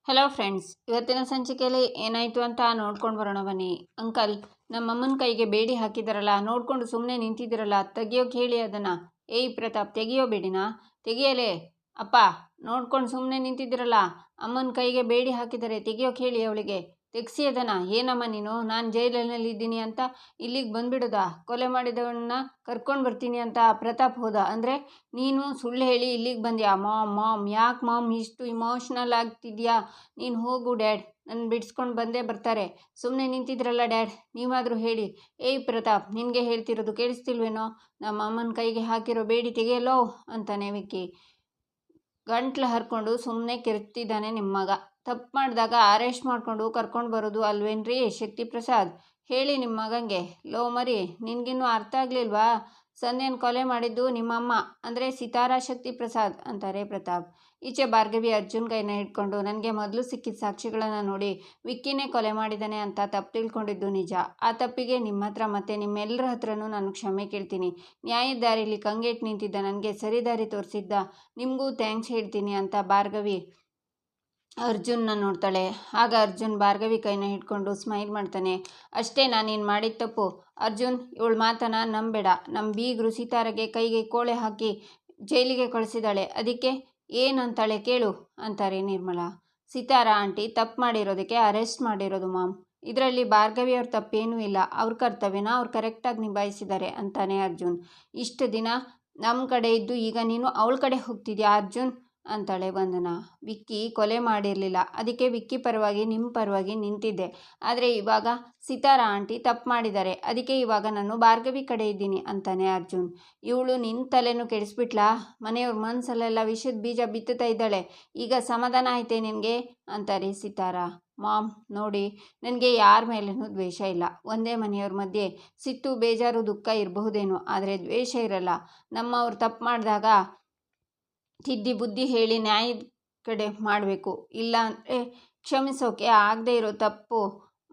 Hello friends, ಇವತ್ತಿನ ಸಂಚಿಕೆಯಲ್ಲಿ ಏನಾಯಿತು ಅಂತ ನೋಡ್ಕೊಂಡು ಬರೋಣ ಬನ್ನಿ. ಅಂಕಲ್, ನಮ್ಮಮ್ಮನ ಕೈಗೆ ಬೇಡಿ ಹಾಕಿದಾರಲ್ಲ, ನೋಡ್ಕೊಂಡು ಸುಮ್ಮನೆ ನಿಂತಿದ್ದೀರಲ್ಲ, ತೆಗಿಯೋಕೆ ಹೇಳಿ ಅದನ್ನು. ಏಯ್ ಪ್ರತಾಪ್, ತೆಗಿಯೋ ಬೇಡಿನ, ತೆಗಿಯಲೇ. ಅಪ್ಪ, ನೋಡ್ಕೊಂಡು ಸುಮ್ಮನೆ ನಿಂತಿದ್ದೀರಲ್ಲ, ಅಮ್ಮನ ಕೈಗೆ ಬೇಡಿ ಹಾಕಿದ್ದಾರೆ, ತೆಗಿಯೋಕೆ ಹೇಳಿ ಅವಳಿಗೆ. ತೆಗ್ಸಿ ಅದನ್ನು. ಏನಮ್ಮ ನೀನು, ನಾನು ಜೈಲಿನಲ್ಲಿ ಇದ್ದೀನಿ ಅಂತ ಇಲ್ಲಿಗೆ ಬಂದುಬಿಡೋದಾ? ಕೊಲೆ ಮಾಡಿದವನ್ನ ಕರ್ಕೊಂಡು ಬರ್ತೀನಿ ಅಂತ ಪ್ರತಾಪ್ ಹೋದ ಅಂದರೆ ನೀನು ಸುಳ್ಳು ಹೇಳಿ ಇಲ್ಲಿಗೆ ಬಂದ್ಯಾ? ಮಾಮ್ ಯಾಕೆ ಮಾಮ್ ಇಷ್ಟು ಇಮೋಷ್ನಲ್ ಆಗ್ತಿದ್ಯಾ? ನೀನು ಹೋಗು ಡ್ಯಾಡ್, ನನ್ನ ಬಿಡಿಸ್ಕೊಂಡು ಬಂದೇ ಬರ್ತಾರೆ. ಸುಮ್ಮನೆ ನಿಂತಿದ್ರಲ್ಲ ಡ್ಯಾಡ್, ನೀವಾದರೂ ಹೇಳಿ. ಏಯ್ ಪ್ರತಾಪ್, ನಿನಗೆ ಹೇಳ್ತಿರೋದು ಕೇಳಿಸ್ತಿಲ್ವೇನೋ? ನಮ್ಮ ಅಮ್ಮನ ಕೈಗೆ ಹಾಕಿರೋ ಬೇಡಿ ತೆಗೆಯಲ್ಲೋ ಅಂತಾನೆ ವಿಕ್ಕಿ. ಗಂಟ್ಲು ಹರ್ಕೊಂಡು ಸುಮ್ಮನೆ ಕಿರ್ತಿದ್ದಾನೆ ನಿಮ್ಮ ಮಗ. ತಪ್ಪು ಮಾಡಿದಾಗ ಅರೆಸ್ಟ್ ಮಾಡಿಕೊಂಡು ಕರ್ಕೊಂಡು ಬರೋದು ಅಲ್ವೇನ್ರಿ ಶಕ್ತಿ ಪ್ರಸಾದ್? ಹೇಳಿ ನಿಮ್ಮ ಮಗಂಗೆ. ಲೋ ಮರಿ, ನಿನಗಿನ್ನೂ ಅರ್ಥ ಆಗಲಿಲ್ವಾ? ಸಂಧ್ಯನ ಕೊಲೆ ಮಾಡಿದ್ದು ನಿಮ್ಮಮ್ಮ ಅಂದರೆ ಸಿತಾರಾ ಶಕ್ತಿ ಪ್ರಸಾದ್ ಅಂತಾರೆ ಪ್ರತಾಪ್. ಈಚೆ ಭಾರ್ಗವಿ ಅರ್ಜುನ್ ಕೈನ ಹಿಡ್ಕೊಂಡು, ನನಗೆ ಮೊದಲು ಸಿಕ್ಕಿದ ಸಾಕ್ಷಿಗಳನ್ನು ನೋಡಿ ವಿಕ್ಕಿನೇ ಕೊಲೆ ಮಾಡಿದ್ದಾನೆ ಅಂತ ತಪ್ಪು ತಿಳ್ಕೊಂಡಿದ್ದು ನಿಜ. ಆ ತಪ್ಪಿಗೆ ನಿಮ್ಮ ಹತ್ರ ಮತ್ತು ನಿಮ್ಮೆಲ್ಲರ ಹತ್ರನೂ ನಾನು ಕ್ಷಮೆ ಕೇಳ್ತೀನಿ. ನ್ಯಾಯದ ದಾರಿಲಿ ಕಂಗೆಟ್ಟು ನಿಂತಿದ್ದ ನನಗೆ ಸರಿ ದಾರಿ ತೋರಿಸಿದ್ದ ನಿಮಗೂ ಥ್ಯಾಂಕ್ಸ್ ಹೇಳ್ತೀನಿ ಅಂತ ಭಾರ್ಗವಿ ಅರ್ಜುನ್ನ ನೋಡ್ತಾಳೆ. ಆಗ ಅರ್ಜುನ್ ಭಾರ್ಗವಿ ಕೈನ ಹಿಡ್ಕೊಂಡು ಸ್ಮೈಲ್ ಮಾಡ್ತಾನೆ. ಅಷ್ಟೇ, ನಾನೇನು ಮಾಡಿದ ತಪ್ಪು? ಅರ್ಜುನ್, ಇವಳ ಮಾತನ್ನ ನಂಬೇಡ. ನಮ್ಮ ಬೀಗರು ಸಿತಾರಗೆ ಕೈಗೆ ಕೋಳೆ ಹಾಕಿ ಜೈಲಿಗೆ ಕಳಿಸಿದಾಳೆ, ಅದಕ್ಕೆ ಏನಂತಾಳೆ ಕೇಳು ಅಂತಾರೆ ನಿರ್ಮಲಾ. ಸಿತಾರಾ ಆಂಟಿ ತಪ್ಪು ಮಾಡಿರೋದಕ್ಕೆ ಅರೆಸ್ಟ್ ಮಾಡಿರೋದು ಮಾಮ್. ಇದರಲ್ಲಿ ಭಾರ್ಗವಿಯವ್ರ ತಪ್ಪೇನೂ ಇಲ್ಲ. ಅವ್ರ ಕರ್ತವ್ಯನ ಅವ್ರು ಕರೆಕ್ಟಾಗಿ ನಿಭಾಯಿಸಿದ್ದಾರೆ ಅಂತಾನೆ ಅರ್ಜುನ್. ಇಷ್ಟು ದಿನ ನಮ್ಮ ಕಡೆ ಇದ್ದು ಈಗ ನೀನು ಅವಳ ಕಡೆ ಹೋಗ್ತಿದ್ಯಾ ಅರ್ಜುನ್ ಅಂತಾಳೆ ವಂದನಾ. ವಿಕ್ಕಿ ಕೊಲೆ ಮಾಡಿರಲಿಲ್ಲ, ಅದಕ್ಕೆ ವಿಕ್ಕಿ ಪರವಾಗಿ ನಿಮ್ಮ ಪರವಾಗಿ ನಿಂತಿದ್ದೆ. ಆದರೆ ಇವಾಗ ಸಿತಾರಾ ಆಂಟಿ ತಪ್ಪು ಮಾಡಿದ್ದಾರೆ, ಅದಕ್ಕೆ ಇವಾಗ ನಾನು ಭಾರ್ಗವಿ ಕಡೆ ಇದ್ದೀನಿ ಅಂತಾನೆ ಅರ್ಜುನ್. ಇವಳು ನಿನ್ನ ತಲೆನೂ ಕೆಡಿಸ್ಬಿಟ್ಲಾ? ಮನೆಯವ್ರ ಮನಸ್ಸಲ್ಲೆಲ್ಲ ವಿಷದ ಬೀಜ ಬಿತ್ತುತ್ತಾ ಇದ್ದಾಳೆ. ಈಗ ಸಮಾಧಾನ ಆಯ್ತೆ ನಿನಗೆ ಅಂತಾರೆ ಸಿತಾರಾ. ಮಾಮ್ ನೋಡಿ, ನನಗೆ ಯಾರ ಮೇಲೇನೂ ದ್ವೇಷ ಇಲ್ಲ. ಒಂದೇ ಮನೆಯವ್ರ ಮಧ್ಯೆ ಸಿಟ್ಟು, ಬೇಜಾರು, ದುಃಖ ಇರಬಹುದೇನೋ, ಆದರೆ ದ್ವೇಷ ಇರಲ್ಲ. ನಮ್ಮವ್ರು ತಪ್ಪು ಮಾಡಿದಾಗ ತಿದ್ದಿ ಬುದ್ಧಿ ಹೇಳಿ ನ್ಯಾಯದ ಕಡೆ ಮಾಡಬೇಕು. ಇಲ್ಲ ಅಂದರೆ ಕ್ಷಮಿಸೋಕೆ ಆಗದೆ ಇರೋ ತಪ್ಪು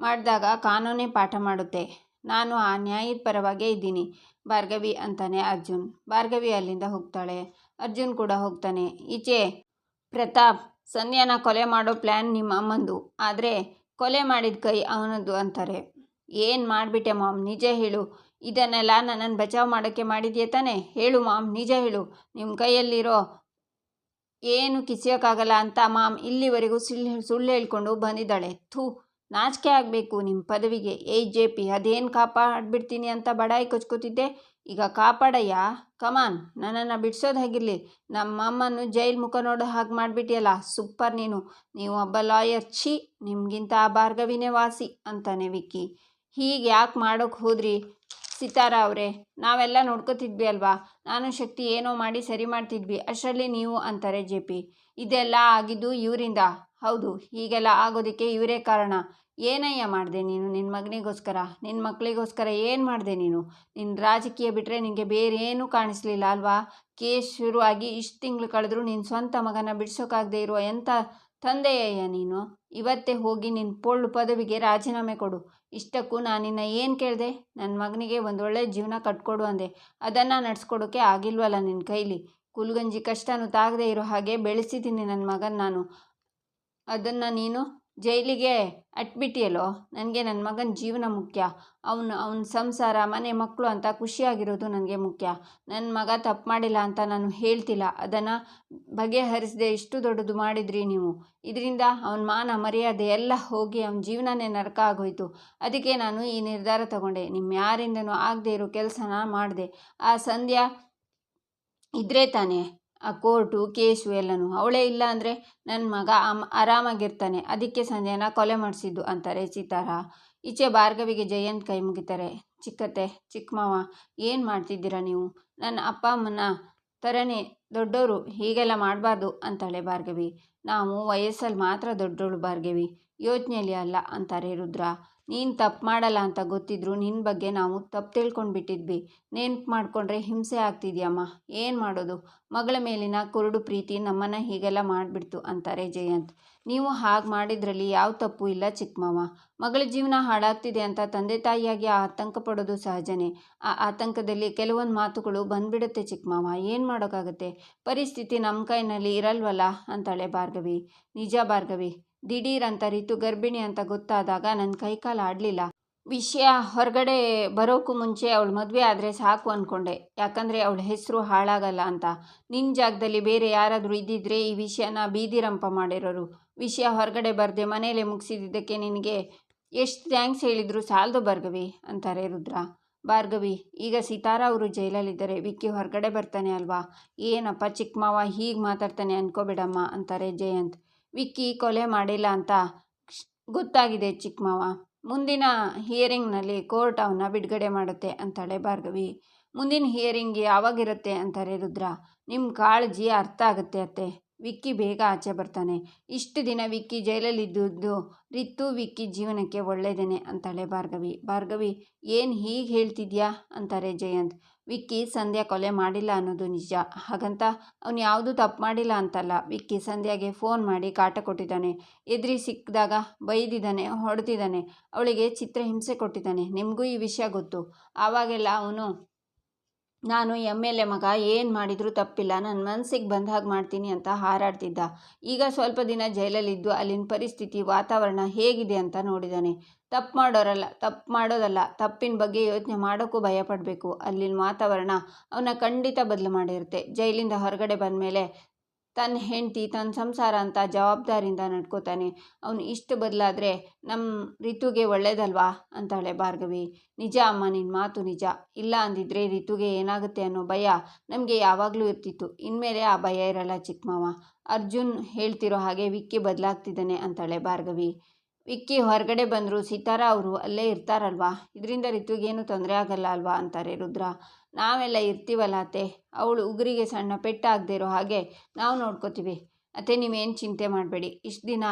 ಮಾಡಿದಾಗ ಕಾನೂನೇ ಪಾಠ ಮಾಡುತ್ತೆ. ನಾನು ಆ ನ್ಯಾಯದ ಪರವಾಗೇ ಇದ್ದೀನಿ ಭಾರ್ಗವಿ ಅಂತಾನೆ ಅರ್ಜುನ್. ಭಾರ್ಗವಿ ಅಲ್ಲಿಂದ ಹೋಗ್ತಾಳೆ. ಅರ್ಜುನ್ ಕೂಡ ಹೋಗ್ತಾನೆ. ಈಚೆ ಪ್ರತಾಪ್, ಸಂಧ್ಯಾನ ಕೊಲೆ ಮಾಡೋ ಪ್ಲ್ಯಾನ್ ನಿಮ್ಮ ಅಮ್ಮಂದು, ಆದರೆ ಕೊಲೆ ಮಾಡಿದ ಕೈ ಅವನದ್ದು ಅಂತಾರೆ. ಏನು ಮಾಡಿಬಿಟ್ಟೆ ಮಾಮ್, ನಿಜ ಹೇಳು. ಇದನ್ನೆಲ್ಲ ನನ್ನನ್ನು ಬಚಾವ್ ಮಾಡೋಕ್ಕೆ ಮಾಡಿದ್ಯಾ ತಾನೆ? ಹೇಳು ಮಾಮ್, ನಿಜ ಹೇಳು. ನಿಮ್ಮ ಕೈಯಲ್ಲಿರೋ ಏನು ಕಿಸಿಯೋಕ್ಕಾಗಲ್ಲ ಅಂತ ಮಾಮ್ ಇಲ್ಲಿವರೆಗೂ ಸುಳ್ಳು ಹೇಳ್ಕೊಂಡು ಬಂದಿದ್ದಾಳೆ. ಥೂ, ನಾಚಿಕೆ ಆಗಬೇಕು ನಿಮ್ಮ ಪದವಿಗೆ. ಏಯ್ ಜೆ ಪಿ, ಅದೇನು ಕಾಪಾಡ್ಬಿಡ್ತೀನಿ ಅಂತ ಬಡಾಯಿ ಕೊಚ್ಕೋತಿದ್ದೆ, ಈಗ ಕಾಪಾಡಯ್ಯ. ಕಮಾನ್, ನನ್ನನ್ನು ಬಿಡಿಸೋದು ಹೇಗಿರಲಿ. ನಮ್ಮಮ್ಮನ್ನು ಜೈಲ್ ಮುಖ ನೋಡೋ ಹಾಗೆ ಮಾಡಿಬಿಟ್ಟಿಯಲ್ಲ, ಸೂಪರ್ ನೀನು. ನೀವು ಒಬ್ಬ ಲಾಯರ್, ಛೀ, ನಿಮಗಿಂತ ಆ ಭಾರ್ಗವಿನೇ ವಾಸಿ ಅಂತಾನೆ ವಿಕ್ಕಿ. ಹೀಗೆ ಯಾಕೆ ಮಾಡೋಕ್ಕೆ ಹೋದ್ರಿ ಸಿತಾರಾ ಅವರೇ? ನಾವೆಲ್ಲ ನೋಡ್ಕೋತಿದ್ವಿ ಅಲ್ವಾ? ನಾನು ಶಕ್ತಿ ಏನೋ ಮಾಡಿ ಸರಿ ಮಾಡ್ತಿದ್ವಿ, ಅಷ್ಟರಲ್ಲಿ ನೀವು ಅಂತಾರೆ ಜೆ ಪಿ. ಇದೆಲ್ಲ ಆಗಿದ್ದು ಇವರಿಂದ. ಹೌದು, ಹೀಗೆಲ್ಲ ಆಗೋದಕ್ಕೆ ಇವರೇ ಕಾರಣ. ಏನಯ್ಯ ಮಾಡಿದೆ ನೀನು ನಿನ್ನ ಮಗನಿಗೋಸ್ಕರ, ನಿನ್ನ ಮಕ್ಕಳಿಗೋಸ್ಕರ ಏನು ಮಾಡಿದೆ ನೀನು? ನಿನ್ನ ರಾಜಕೀಯ ಬಿಟ್ಟರೆ ನಿನಗೆ ಬೇರೆ ಏನೂ ಕಾಣಿಸ್ಲಿಲ್ಲ ಅಲ್ವಾ? ಕೇಸ್ ಶುರುವಾಗಿ ಇಷ್ಟು ತಿಂಗಳು ಕಳೆದ್ರೂ ನಿನ್ನ ಸ್ವಂತ ಮಗನ ಬಿಡಿಸೋಕ್ಕಾಗದೇ ಇರುವ ಎಂಥ ತಂದೆಯಯ್ಯ ನೀನು. ಇವತ್ತೇ ಹೋಗಿ ನಿನ್ನ ಪೊಳ್ಳು ಪದವಿಗೆ ರಾಜೀನಾಮೆ ಕೊಡು. ಇಷ್ಟಕ್ಕೂ ನಾನಿನ್ನ ಏನು ಕೇಳಿದೆ? ನನ್ನ ಮಗನಿಗೆ ಒಂದು ಒಳ್ಳೆ ಜೀವನ ಕಟ್ಕೊಡು ಅಂದೆ. ಅದನ್ನು ನಡೆಸ್ಕೊಡೋಕ್ಕೆ ಆಗಿಲ್ವಲ್ಲ ನಿನ್ನ ಕೈಲಿ. ಕುಲ್ಗಂಜಿ ಕಷ್ಟನೂ ತಾಗದೇ ಇರೋ ಹಾಗೆ ಬೆಳೆಸಿದ್ದೀನಿ ನನ್ನ ಮಗನ ನಾನು. ಅದನ್ನು ನೀನು ಜೈಲಿಗೆ ಅಟ್ಬಿಟ್ಟಿಯಲ್ಲೋ? ನನಗೆ ನನ್ನ ಮಗನ ಜೀವನ ಮುಖ್ಯ. ಅವನ ಸಂಸಾರ, ಮನೆ, ಮಕ್ಕಳು ಅಂತ ಖುಷಿಯಾಗಿರೋದು ನನಗೆ ಮುಖ್ಯ. ನನ್ನ ಮಗ ತಪ್ಪು ಮಾಡಿಲ್ಲ ಅಂತ ನಾನು ಹೇಳ್ತಿಲ್ಲ. ಅದನ್ನು ಬಗೆಹರಿಸದೆ ಇಷ್ಟು ದೊಡ್ಡದು ಮಾಡಿದ್ರಿ ನೀವು. ಇದರಿಂದ ಅವನ ಮಾನ ಮರ್ಯಾದೆ ಎಲ್ಲ ಹೋಗಿ ಅವನ ಜೀವನನೇ ನರಕ ಆಗೋಯ್ತು. ಅದಕ್ಕೆ ನಾನು ಈ ನಿರ್ಧಾರ ತಗೊಂಡೆ. ನಿಮ್ಮ ಯಾರಿಂದನೂ ಆಗದೆ ಇರೋ ಕೆಲಸನ ಮಾಡಿದೆ. ಆ ಸಂಧ್ಯಾ ಇದ್ರೆ ತಾನೇ ಆ ಕೋರ್ಟು ಕೇಸು ಎಲ್ಲನೂ. ಅವಳೇ ಇಲ್ಲ ಅಂದರೆ ನನ್ನ ಮಗ ಆರಾಮಾಗಿರ್ತಾನೆ. ಅದಕ್ಕೆ ಸಂಧ್ಯಾನ ಕೊಲೆ ಮಾಡಿಸಿದ್ದು ಅಂತಾರೆ ಸಿತಾರಾ. ಈಚೆ ಭಾರ್ಗವಿಗೆ ಜಯಂತ್ ಕೈ ಮುಗಿತಾರೆ. ಚಿಕ್ಕತ್ತೆ, ಚಿಕ್ಕ ಮಾವ, ಏನು ಮಾಡ್ತಿದ್ದೀರಾ ನೀವು? ನನ್ನ ಅಪ್ಪ ಅಮ್ಮನ ಥರನೇ ದೊಡ್ಡವರು, ಹೀಗೆಲ್ಲ ಮಾಡಬಾರ್ದು ಅಂತಾಳೆ ಭಾರ್ಗವಿ. ನಾವು ವಯಸ್ಸಲ್ಲಿ ಮಾತ್ರ ದೊಡ್ಡವಳು ಭಾರ್ಗವಿ, ಯೋಚನೆಯಲ್ಲಿ ಅಲ್ಲ ಅಂತಾರೆ ರುದ್ರ. ನೀನು ತಪ್ಪು ಮಾಡಲ್ಲ ಅಂತ ಗೊತ್ತಿದ್ರು ನಿನ್ನ ಬಗ್ಗೆ ನಾವು ತಪ್ಪು ತಿಳ್ಕೊಂಡು ಬಿಟ್ಟಿದ್ವಿ. ನೆನ್ಪು ಮಾಡಿಕೊಂಡ್ರೆ ಹಿಂಸೆ ಆಗ್ತಿದ್ಯಮ್ಮ. ಏನು ಮಾಡೋದು? ಮಗಳ ಮೇಲಿನ ಕುರುಡು ಪ್ರೀತಿ ನಮ್ಮನ್ನು ಹೀಗೆಲ್ಲ ಮಾಡಿಬಿಡ್ತು ಅಂತಾರೆ ಜಯಂತ್. ನೀವು ಹಾಗೆ ಮಾಡಿದ್ರಲ್ಲಿ ಯಾವ ತಪ್ಪು ಇಲ್ಲ ಚಿಕ್ಕ ಮಾವ. ಮಗಳ ಜೀವನ ಹಾಳಾಗ್ತಿದೆ ಅಂತ ತಂದೆ ತಾಯಿಯಾಗಿ ಆತಂಕ ಪಡೋದು ಸಹಜನೇ. ಆ ಆತಂಕದಲ್ಲಿ ಕೆಲವೊಂದು ಮಾತುಗಳು ಬಂದ್ಬಿಡುತ್ತೆ ಚಿಕ್ಕ ಮಾವ, ಏನು ಮಾಡೋಕ್ಕಾಗತ್ತೆ. ಪರಿಸ್ಥಿತಿ ನಮ್ಮ ಕೈನಲ್ಲಿ ಇರಲ್ವಲ್ಲ ಅಂತಾಳೆ ಭಾರ್ಗವಿ. ನಿಜ ಭಾರ್ಗವಿ, ದಿಢೀರ್ ಅಂತ ರಿತು ಗರ್ಭಿಣಿ ಅಂತ ಗೊತ್ತಾದಾಗ ನನ್ನ ಕೈಕಾಲು ಆಡಲಿಲ್ಲ. ವಿಷಯ ಹೊರಗಡೆ ಬರೋಕ್ಕೂ ಮುಂಚೆ ಅವಳು ಮದುವೆ ಆದರೆ ಸಾಕು ಅಂದ್ಕೊಂಡೆ, ಯಾಕಂದರೆ ಅವಳ ಹೆಸರು ಹಾಳಾಗಲ್ಲ ಅಂತ. ನಿನ್ನ ಜಾಗದಲ್ಲಿ ಬೇರೆ ಯಾರಾದರೂ ಇದ್ದಿದ್ರೆ ಈ ವಿಷಯನ ಬೀದಿರಂಪ ಮಾಡಿರೋರು. ವಿಷಯ ಹೊರಗಡೆ ಬರದೆ ಮನೇಲೆ ಮುಗಿಸಿದ್ದಕ್ಕೆ ನಿನಗೆ ಎಷ್ಟು ಥ್ಯಾಂಕ್ಸ್ ಹೇಳಿದ್ರು ಸಾಲದು ಭಾರ್ಗವಿ ಅಂತಾರೆ ರುದ್ರ. ಭಾರ್ಗವಿ, ಈಗ ಸಿತಾರ ಅವರು ಜೈಲಲ್ಲಿದ್ದಾರೆ, ವಿಕ್ಕಿ ಹೊರಗಡೆ ಬರ್ತಾನೆ ಅಲ್ವಾ. ಏನಪ್ಪ ಚಿಕ್ಕ ಮಾವ ಹೀಗೆ ಮಾತಾಡ್ತಾನೆ ಅನ್ಕೋಬೇಡಮ್ಮ ಅಂತಾರೆ ಜಯಂತ್. ವಿಕ್ಕಿ ಕೊಲೆ ಮಾಡಿಲ್ಲ ಅಂತ ಗೊತ್ತಾಗಿದೆ ಚಿಕ್ಕ ಮಾವ. ಮುಂದಿನ ಹಿಯರಿಂಗ್ನಲ್ಲಿ ಕೋರ್ಟ್ ಅವನ್ನ ಬಿಡುಗಡೆ ಮಾಡುತ್ತೆ ಅಂತಾಳೆ ಭಾರ್ಗವಿ. ಮುಂದಿನ ಹಿಯರಿಂಗ್ ಯಾವಾಗಿರುತ್ತೆ ಅಂತಾರೆ ರುದ್ರ. ನಿಮ್ಮ ಕಾಳಜಿ ಅರ್ಥ ಆಗುತ್ತೆ ಅತ್ತೆ. ವಿಕ್ಕಿ ಬೇಗ ಆಚೆ ಬರ್ತಾನೆ. ಇಷ್ಟು ದಿನ ವಿಕ್ಕಿ ಜೈಲಲ್ಲಿದ್ದು ರಿತು ವಿಕ್ಕಿ ಜೀವನಕ್ಕೆ ಒಳ್ಳೆಯದೇನೆ ಅಂತಾಳೆ ಭಾರ್ಗವಿ. ಭಾರ್ಗವಿ, ಏನು ಹೀಗೆ ಹೇಳ್ತಿದ್ಯಾ ಅಂತಾರೆ ಜಯಂತ್. ವಿಕ್ಕಿ ಸಂಧ್ಯಾ ಕೊಲೆ ಮಾಡಿಲ್ಲ ಅನ್ನೋದು ನಿಜ. ಹಾಗಂತ ಅವನು ಯಾವುದೂ ತಪ್ಪು ಮಾಡಿಲ್ಲ ಅಂತಲ್ಲ. ವಿಕ್ಕಿ ಸಂಧ್ಯಾಗೆ ಫೋನ್ ಮಾಡಿ ಕಾಟ ಕೊಟ್ಟಿದ್ದಾನೆ, ಎದುರಿ ಸಿಕ್ಕಿದಾಗ ಬೈದಿದ್ದಾನೆ, ಹೊಡೆದಿದ್ದಾನೆ, ಅವಳಿಗೆ ಚಿತ್ರಹಿಂಸೆ ಕೊಟ್ಟಿದ್ದಾನೆ. ನಿಮಗೂ ಈ ವಿಷಯ ಗೊತ್ತು. ಆವಾಗೆಲ್ಲ ಅವನು ನಾನು MLA ಮಗ, ಏನು ಮಾಡಿದರೂ ತಪ್ಪಿಲ್ಲ, ನನ್ನ ಮನಸ್ಸಿಗೆ ಬಂದ ಹಾಗೆ ಮಾಡ್ತೀನಿ ಅಂತ ಹಾರಾಡ್ತಿದ್ದ. ಈಗ ಸ್ವಲ್ಪ ದಿನ ಜೈಲಲ್ಲಿದ್ದು ಅಲ್ಲಿನ ಪರಿಸ್ಥಿತಿ ವಾತಾವರಣ ಹೇಗಿದೆ ಅಂತ ನೋಡಿದ್ದಾನೆ. ತಪ್ಪು ಮಾಡೋದಲ್ಲ, ತಪ್ಪಿನ ಬಗ್ಗೆ ಯೋಚನೆ ಮಾಡೋಕ್ಕೂ ಭಯಪಡಬೇಕು. ಅಲ್ಲಿನ ವಾತಾವರಣ ಅವನ್ನ ಖಂಡಿತ ಬದಲು ಮಾಡಿರುತ್ತೆ. ಜೈಲಿಂದ ಹೊರಗಡೆ ಬಂದ ಮೇಲೆ ತನ್ನ ಹೆಂಡತಿ ತನ್ನ ಸಂಸಾರ ಅಂತ ಜವಾಬ್ದಾರಿಯಿಂದ ನಡ್ಕೋತಾನೆ. ಅವನು ಇಷ್ಟು ಬದಲಾದರೆ ನಮ್ಮ ರಿತುಗೆ ಒಳ್ಳೇದಲ್ವಾ ಅಂತಾಳೆ ಭಾರ್ಗವಿ. ನಿಜ ಅಮ್ಮ, ನಿನ್ನ ಮಾತು ನಿಜ. ಇಲ್ಲ ಅಂದಿದ್ರೆ ರಿತುಗೆ ಏನಾಗುತ್ತೆ ಅನ್ನೋ ಭಯ ನಮಗೆ ಯಾವಾಗಲೂ ಇರ್ತಿತ್ತು. ಇನ್ಮೇಲೆ ಆ ಭಯ ಇರಲ್ಲ ಚಿಕ್ಕ ಮಾವ. ಅರ್ಜುನ್ ಹೇಳ್ತಿರೋ ಹಾಗೆ ವಿಕ್ಕಿ ಬದಲಾಗ್ತಿದ್ದಾನೆ ಅಂತಾಳೆ ಭಾರ್ಗವಿ. ವಿಕ್ಕಿ ಹೊರಗಡೆ ಬಂದರೂ ಸಿತಾರ ಅವರು ಅಲ್ಲೇ ಇರ್ತಾರಲ್ವಾ, ಇದರಿಂದ ರಿತುಗೇನು ತೊಂದರೆ ಆಗಲ್ಲ ಅಲ್ವಾ ಅಂತಾರೆ ರುದ್ರ. ನಾವೆಲ್ಲ ಇರ್ತೀವಲ್ಲ ಅತ್ತೆ, ಅವಳು ಉಗುರಿಗೆ ಸಣ್ಣ ಪೆಟ್ಟಾಗದೇ ಇರೋ ಹಾಗೆ ನಾವು ನೋಡ್ಕೋತೀವಿ ಅತ್ತೆ, ನೀವೇನು ಚಿಂತೆ ಮಾಡಬೇಡಿ. ಇಷ್ಟು ದಿನ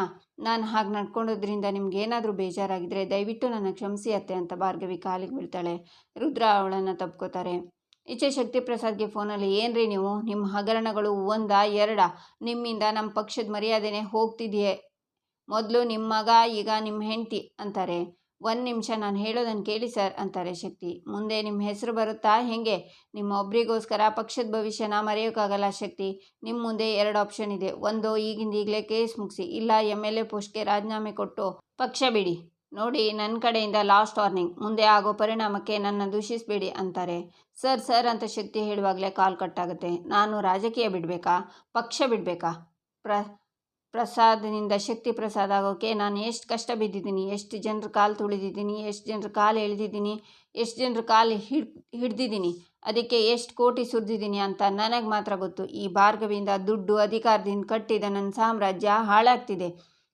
ನಾನು ಹಾಗೆ ನಡ್ಕೊಂಡೋದ್ರಿಂದ ನಿಮ್ಗೇನಾದರೂ ಬೇಜಾರಾಗಿದ್ದರೆ ದಯವಿಟ್ಟು ನನ್ನ ಕ್ಷಮಿಸಿ ಅತ್ತೆ ಅಂತ ಭಾರ್ಗವಿ ಕಾಲಿಗೆ ಬೀಳ್ತಾಳೆ. ರುದ್ರ ಅವಳನ್ನು ತಪ್ಕೋತಾರೆ. ಈಚೆ ಶಕ್ತಿ ಪ್ರಸಾದ್ಗೆ ಫೋನಲ್ಲಿ, ಏನ್ರಿ ನೀವು, ನಿಮ್ಮ ಹಗರಣಗಳು ಒಂದಾ ಎರಡಾ? ನಿಮ್ಮಿಂದ ನಮ್ಮ ಪಕ್ಷದ ಮರ್ಯಾದೆನೇ ಹೋಗ್ತಿದೆಯೇ. ಮೊದಲು ನಿಮ್ಮ ಮಗ, ಈಗ ನಿಮ್ಮ ಹೆಂಡತಿ ಅಂತಾರೆ. 1 ನಿಮಿಷ ನಾನು ಹೇಳೋದನ್ನು ಕೇಳಿ ಸರ್ ಅಂತಾರೆ ಶಕ್ತಿ. ಮುಂದೆ ನಿಮ್ಮ ಹೆಸರು ಬರುತ್ತಾ ಹೇಗೆ? ನಿಮ್ಮ ಒಬ್ರಿಗೋಸ್ಕರ ಪಕ್ಷದ ಭವಿಷ್ಯನ ಮರೆಯೋಕ್ಕಾಗಲ್ಲ ಶಕ್ತಿ. ನಿಮ್ಮ ಮುಂದೆ 2 ಆಪ್ಷನ್ ಇದೆ. ಒಂದು, ಈಗಲೇ ಕೇಸ್ ಮುಗಿಸಿ, ಇಲ್ಲ MLA ಪೋಸ್ಟ್ಗೆ ರಾಜೀನಾಮೆ ಕೊಟ್ಟು ಪಕ್ಷ ಬಿಡಿ. ನೋಡಿ, ನನ್ನ ಕಡೆಯಿಂದ ಲಾಸ್ಟ್ ವಾರ್ನಿಂಗ್, ಮುಂದೆ ಆಗೋ ಪರಿಣಾಮಕ್ಕೆ ನನ್ನ ದೂಷಿಸಬೇಡಿ ಅಂತಾರೆ. ಸರ್ ಅಂತ ಶಕ್ತಿ ಹೇಳುವಾಗಲೇ ಕಾಲ್ ಕಟ್ಟಾಗುತ್ತೆ. ನಾನು ರಾಜಕೀಯ ಬಿಡಬೇಕಾ, ಪಕ್ಷ ಬಿಡಬೇಕಾ? ಪ್ರಸಾದ್ನಿಂದ ಶಕ್ತಿ ಪ್ರಸಾದ್ ಆಗೋಕ್ಕೆ ನಾನು ಎಷ್ಟು ಕಷ್ಟ ಬಿದ್ದಿದ್ದೀನಿ, ಎಷ್ಟು ಜನರ ಕಾಲು ತುಳಿದಿದ್ದೀನಿ, ಎಷ್ಟು ಜನರ ಕಾಲು ಎಳೆದಿದ್ದೀನಿ, ಎಷ್ಟು ಜನರ ಕಾಲು ಹಿಡ್ದಿದ್ದೀನಿ, ಅದಕ್ಕೆ ಎಷ್ಟು ಕೋಟಿ ಸುರಿದಿದ್ದೀನಿ ಅಂತ ನನಗೆ ಮಾತ್ರ ಗೊತ್ತು. ಈ ಭಾರ್ಗವಿಯಿಂದ ದುಡ್ಡು ಅಧಿಕಾರದಿಂದ ಕಟ್ಟಿದ ನನ್ನ ಸಾಮ್ರಾಜ್ಯ ಹಾಳಾಗ್ತಿದೆ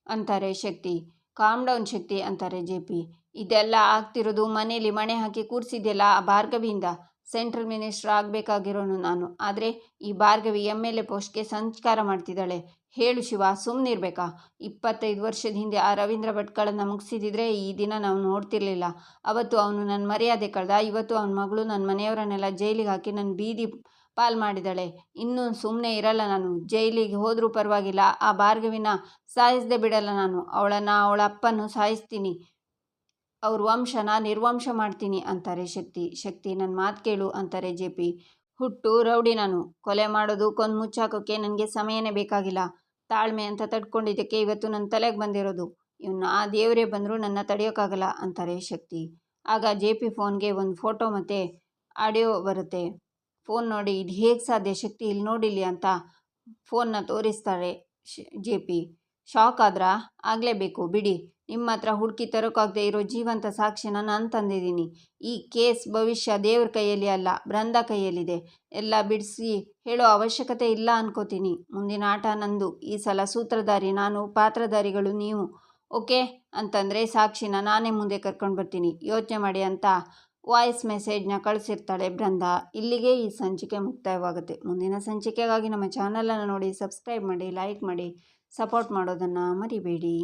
ಅಂತಾರೆ ಶಕ್ತಿ. ಕಾಮ್ ಡೌನ್ ಶಕ್ತಿ ಅಂತಾರೆ JP. ಇದೆಲ್ಲ ಆಗ್ತಿರೋದು ಮನೇಲಿ ಮಣೆ ಹಾಕಿ ಕೂರಿಸಿದೆಯಲ್ಲ ಆ ಭಾರ್ಗವಿಯಿಂದ. ಸೆಂಟ್ರಲ್ ಮಿನಿಸ್ಟರ್ ಆಗಬೇಕಾಗಿರೋನು ನಾನು, ಆದರೆ ಈ ಭಾರ್ಗವಿ MLA ಪೋಸ್ಟ್ಗೆ ಸಂಸ್ಕಾರ ಮಾಡ್ತಿದ್ದಾಳೆ. ಹೇಳು ಶಿವ, ಸುಮ್ಮನಿರ್ಬೇಕಾ? 25 ವರ್ಷದ ಹಿಂದೆ ಆ ರವೀಂದ್ರ ಭಟ್ಕಳನ್ನು ಮುಗಿಸಿದಿದ್ರೆ ಈ ದಿನ ನಾವು ನೋಡ್ತಿರ್ಲಿಲ್ಲ. ಅವತ್ತು ಅವನು ನನ್ನ ಮರ್ಯಾದೆ ಕಳ್ದ, ಇವತ್ತು ಅವನ ಮಗಳು ನನ್ನ ಮನೆಯವರನ್ನೆಲ್ಲ ಜೈಲಿಗೆ ಹಾಕಿ ನನ್ನ ಬೀದಿ ಪಾಲ್ ಮಾಡಿದಾಳೆ. ಇನ್ನೂ ಸುಮ್ಮನೆ ಇರಲ್ಲ ನಾನು. ಜೈಲಿಗೆ ಹೋದರೂ ಪರವಾಗಿಲ್ಲ, ಆ ಭಾರ್ಗವಿನ ಸಾಯಿಸದೆ ಬಿಡಲ್ಲ ನಾನು. ಅವಳನ್ನು, ಅವಳ ಅಪ್ಪನ್ನು ಸಾಯಿಸ್ತೀನಿ, ಅವ್ರ ವಂಶನ ನಿರ್ವಂಶ ಮಾಡ್ತೀನಿ ಅಂತಾರೆ ಶಕ್ತಿ. ನನ್ನ ಮಾತು ಕೇಳು ಅಂತಾರೆ JP. ಹುಟ್ಟು ರೌಡಿ ನಾನು. ಕೊಲೆ ಮಾಡೋದು, ಕೊಂದು ಮುಚ್ಚಾಕೋಕ್ಕೆ ನನಗೆ ಸಮಯನೇ ಬೇಕಾಗಿಲ್ಲ. ತಾಳ್ಮೆ ಅಂತ ತಡ್ಕೊಂಡಿದ್ದಕ್ಕೆ ಇವತ್ತು ನನ್ನ ತಲೆಗೆ ಬಂದಿರೋದು. ಇವನ್ನ ಆ ದೇವರೇ ಬಂದರೂ ನನ್ನ ತಡೆಯೋಕ್ಕಾಗಲ್ಲ ಅಂತಾರೆ ಶಕ್ತಿ. ಆಗ JP ಫೋನ್ಗೆ ಒಂದು ಫೋಟೋ ಮತ್ತು ಆಡಿಯೋ ಬರುತ್ತೆ. ಫೋನ್ ನೋಡಿ, ಇದು ಹೇಗೆ ಸಾಧ್ಯ ಶಕ್ತಿ, ಇಲ್ಲಿ ನೋಡಿಲಿ ಅಂತ ಫೋನ್ನ ತೋರಿಸ್ತಾರೆ JP. ಶಾಕ್ ಆದ್ರಾ? ಆಗಲೇಬೇಕು ಬಿಡಿ. ನಿಮ್ಮ ಹತ್ರ ಹುಡುಕಿ ತರೋಕ್ಕಾಗದೆ ಇರೋ ಜೀವಂತ ಸಾಕ್ಷಿನ ನಾನು ತಂದಿದ್ದೀನಿ. ಈ ಕೇಸ್ ಭವಿಷ್ಯ ದೇವ್ರ ಕೈಯಲ್ಲಿ ಅಲ್ಲ, ಬೃಂದ ಕೈಯಲ್ಲಿದೆ. ಎಲ್ಲ ಬಿಡಿಸಿ ಹೇಳೋ ಅವಶ್ಯಕತೆ ಇಲ್ಲ ಅನ್ಕೋತೀನಿ. ಮುಂದಿನ ಆಟ ನಂದು. ಈ ಸಲ ಸೂತ್ರಧಾರಿ ನಾನು, ಪಾತ್ರಧಾರಿಗಳು ನೀವು. ಓಕೆ ಅಂತಂದರೆ ಸಾಕ್ಷಿನ ನಾನೇ ಮುಂದೆ ಕರ್ಕೊಂಡು ಬರ್ತೀನಿ, ಯೋಚನೆ ಮಾಡಿ ಅಂತ ವಾಯ್ಸ್ ಮೆಸೇಜ್ನ ಕಳಿಸಿರ್ತಾಳೆ ಬೃಂದ. ಇಲ್ಲಿಗೆ ಈ ಸಂಚಿಕೆ ಮುಕ್ತಾಯವಾಗುತ್ತೆ. ಮುಂದಿನ ಸಂಚಿಕೆಗಾಗಿ ನಮ್ಮ ಚಾನಲನ್ನು ನೋಡಿ, ಸಬ್ಸ್ಕ್ರೈಬ್ ಮಾಡಿ, ಲೈಕ್ ಮಾಡಿ, ಸಪೋರ್ಟ್ ಮಾಡೋದನ್ನು ಮರಿಬೇಡಿ.